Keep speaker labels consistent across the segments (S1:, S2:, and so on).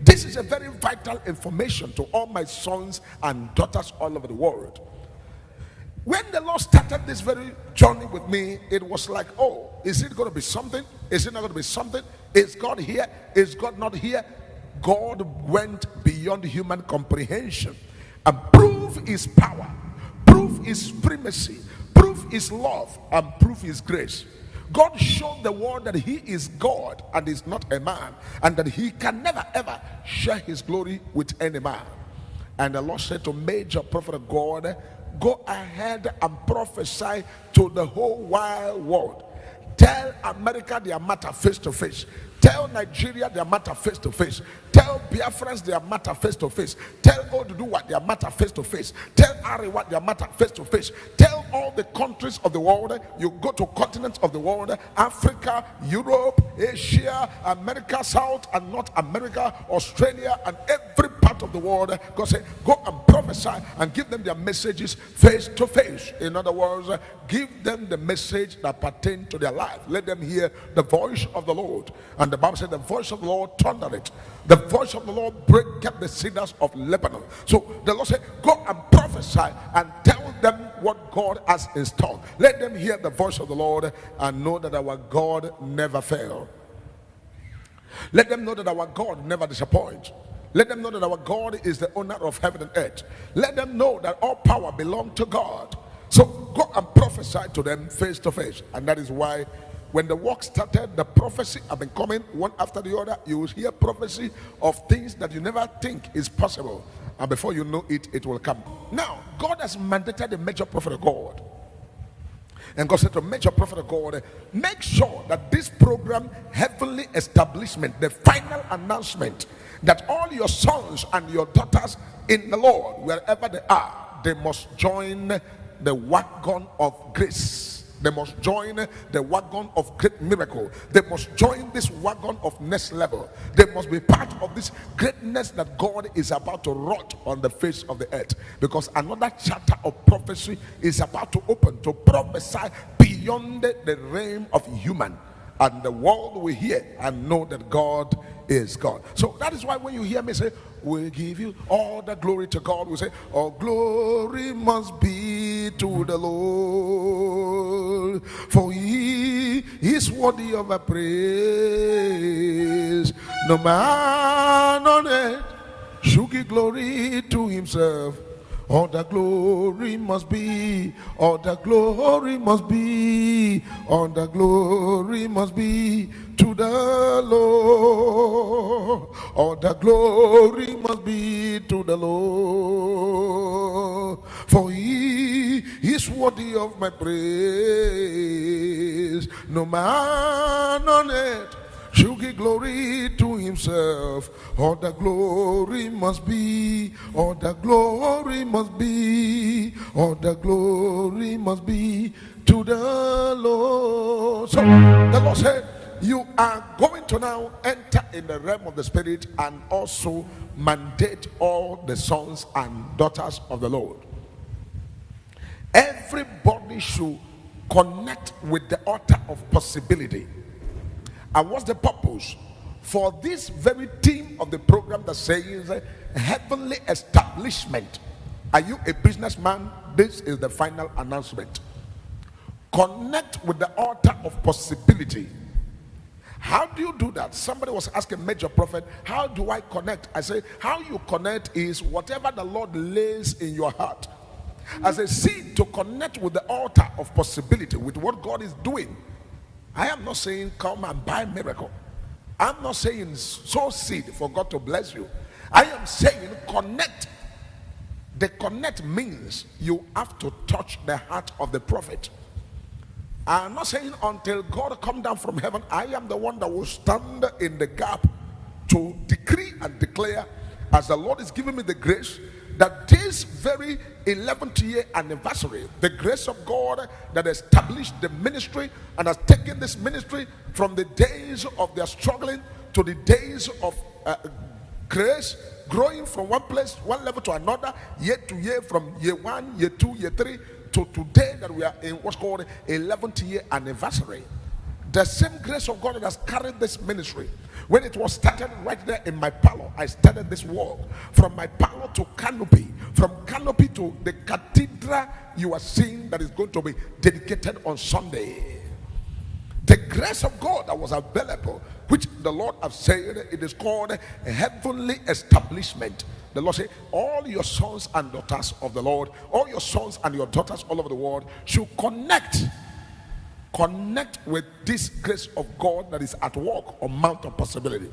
S1: This is a very vital information to all my sons and daughters all over the world. When the Lord started this very journey with me, it was like, oh, is it going to be something? Is it not going to be something? Is God here? Is God not here? God went beyond human comprehension and proved his power, prove his primacy, prove his love, and prove his grace. God showed the world that he is God and is not a man, and that he can never ever share his glory with any man. And the Lord said to Major Prophet of God, go ahead and prophesy to the whole wide world. Tell America their matter face to face. Tell Nigeria their matter face to face. Tell Biafrans their matter face to face. Tell Oduduwa their matter face to face. Tell Arewa their matter face to face. Tell all the countries of the world. You go to continents of the world: Africa, Europe, Asia, America, South and North America, Australia, and every part of the world. God said, go and prophesy and give them their messages face to face. In other words, give them the message that pertains to their life. Let them hear the voice of the Lord. And the Bible said, the voice of the Lord thundered it. The voice of the Lord breaketh the cedars of Lebanon. So the Lord said, go and prophesy and tell them what God has installed. Let them hear the voice of the Lord and know that our God never fails. Let them know that our God never disappoints. Let them know that our God is the owner of heaven and earth. Let them know that all power belongs to God. So go and prophesy to them face to face. And that is why when the work started, the prophecy have been coming one after the other. You will hear prophecy of things that you never think is possible. And before you know it, it will come. Now, God has mandated the major prophet of God. And God said to major prophet of God, make sure that this program, heavenly establishment, the final announcement, that all your sons and your daughters in the Lord, wherever they are, they must join the wagon of grace. They must join the wagon of great miracle. They must join this wagon of next level. They must be part of this greatness that God is about to wrought on the face of the earth. Because another chapter of prophecy is about to open, to prophesy beyond the realm of human. And the world will hear and know that God is God. So that is why when you hear me say, we give you all the glory to God, we say, all glory must be to the Lord, for he is worthy of a praise. No man on earth should give glory to himself. All the glory must be, all the glory must be, all the glory must be to the Lord. All the glory must be to the Lord, for he is worthy of my praise. No man on earth should give glory to himself. All the glory must be, all the glory must be, all the glory must be to the Lord. So the Lord said, you are going to now enter in the realm of the spirit and also mandate all the sons and daughters of the Lord. Everybody should connect with the altar of possibility. And what's the purpose? For this very theme of the program that says heavenly establishment. Are you a businessman? This is the final announcement. Connect with the altar of possibility. How do you do that? Somebody was asking Major Prophet, how do I connect? I say, how you connect is whatever the Lord lays in your heart as a seed to connect with the altar of possibility, with what God is doing. I am not saying come and buy miracle. I'm not saying sow seed for God to bless you. I am saying connect. The connect means you have to touch the heart of the prophet. I'm not saying until God come down from heaven, I am the one that will stand in the gap to decree and declare, as the Lord is giving me the grace, that this very 11th year anniversary, the grace of God that established the ministry and has taken this ministry from the days of their struggling to the days of grace, growing from one place, one level to another, year to year, from year 1, year 2, year 3, to today that we are in what's called 11th year anniversary. The same grace of God that has carried this ministry When it was started right there in my parlor, I started this work. From my parlor to canopy, from canopy to the cathedral you are seeing that is going to be dedicated on Sunday. The grace of God that was available, which the Lord has said, it is called a heavenly establishment. The Lord said, all your sons and daughters of the Lord, all your sons and your daughters all over the world should connect with this grace of God that is at work on Mount of Possibility.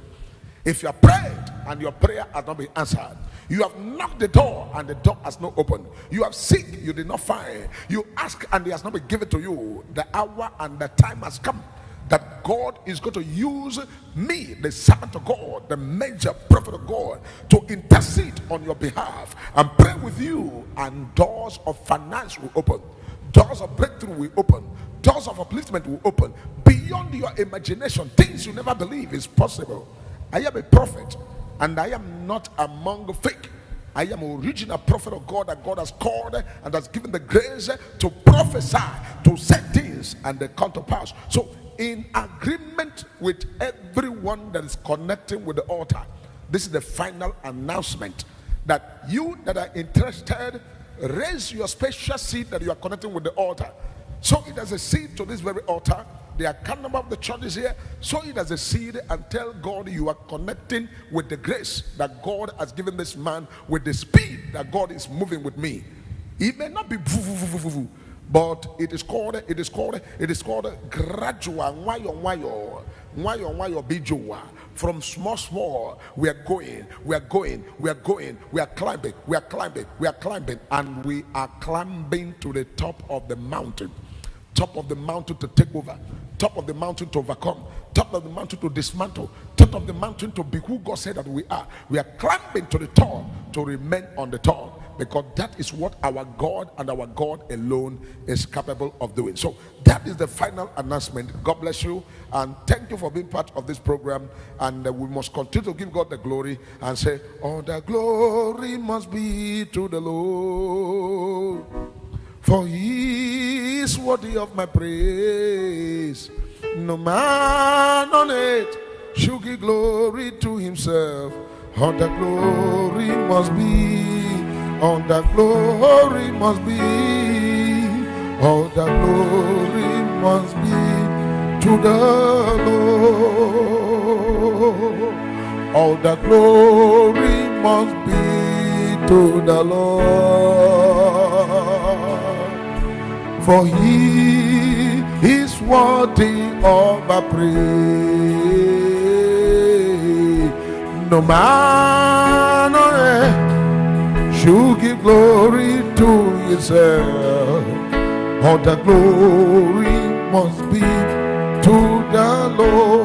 S1: If you have prayed and your prayer has not been answered, you have knocked the door and the door has not opened, you have seek, you did not find, you ask and it has not been given to you, the hour and the time has come that God is going to use me, the servant of God, the major prophet of God, to intercede on your behalf and pray with you, and doors of finance will open, doors of breakthrough will open, doors of upliftment will open beyond your imagination. Things you never believe is possible. I am a prophet, and I am not among fake. I am an original prophet of God that God has called and has given the grace to prophesy, to say things, and they come to pass. So, in agreement with everyone that is connecting with the altar, this is the final announcement that you that are interested, raise your special seed that you are connecting with the altar. Sow it as a seed to this very altar. The account number of the church is here. Sow it as a seed and tell God you are connecting with the grace that God has given this man, with the speed that God is moving with me. It may not be but it is called gradual. From small, we are going, we are climbing, and we are climbing to the top of the mountain. Top of the mountain to take over, top of the mountain to overcome, top of the mountain to dismantle, top of the mountain to be who God said that we are. We are climbing to the top to remain on the top, because that is what our God and our God alone is capable of doing. So that is the final announcement. God bless you, and thank you for being part of this program. And we must continue to give God the glory and say, all the glory must be to the Lord, for he is worthy of my praise. No man on earth should give glory to himself. All the glory must be, all the glory must be, all the glory must be to the Lord. All the glory must be to the Lord, for he is worthy of our praise. No man on earth should give glory to himself. All the glory